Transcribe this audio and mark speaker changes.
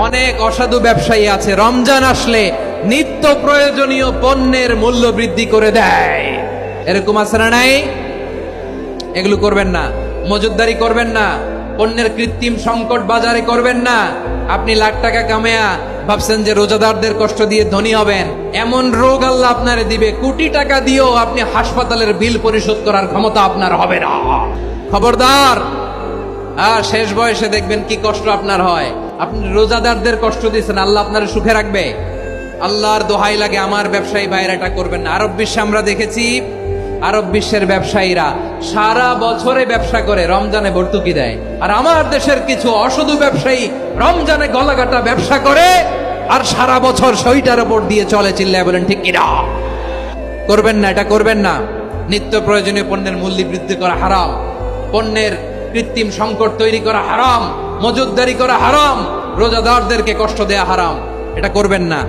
Speaker 1: অনেক অসাধু ব্যবসায়ী আছে রমজান আসলে নিত্য প্রয়োজনীয় পণ্যের মূল্য বৃদ্ধি করে দেয়। এরকম আছে না নাই? এগুলো করবেন না, মজুতদারি করবেন না, পণ্যের কৃত্রিম সংকট বাজারে করবেন না। আপনি লাখ টাকা কামায়া ভাবছেন যে রোজাদারদের কষ্ট দিয়ে ধনী হবেন, এমন রোগ আল্লাহ আপনারে দিবে, কোটি টাকা দিয়েও আপনি হাসপাতালের বিল পরিশোধ করার ক্ষমতা আপনার হবে না। খবরদার। শেষ বয়সে দেখবেন কি কষ্ট আপনার হয়। আপনি রোজাদারদের কষ্ট দিচ্ছেন, আল্লাহ আপনার সুখে রাখবে? আল্লাহর দোহাই লাগে আমার ব্যবসায়ী ভাইরা এটা করবেন না। আরব বিশ্বে আমরা দেখেছি, আরব বিশ্বের ব্যবসায়ীরা সারা বছরে ব্যবসা করে, রমজানে ভর্তুকি দেয়। আর আমার দেশের কিছু অসাধু ব্যবসায়ী রমজানে গলাকাটা ব্যবসা করে আর সারা বছর সইটার উপর দিয়ে চলে। চিল্লায় বলেন ঠিক কিনা? করবেন না, এটা করবেন না। নিত্য প্রয়োজনীয় পণ্যের মূল্য বৃদ্ধি করা হারাম, পণ্যের কৃত্রিম সংকট তৈরি করা হারাম, মজুতদারি করা হারাম, রোজাদারদেরকে কষ্ট দেয়া হারাম। এটা করবেন না।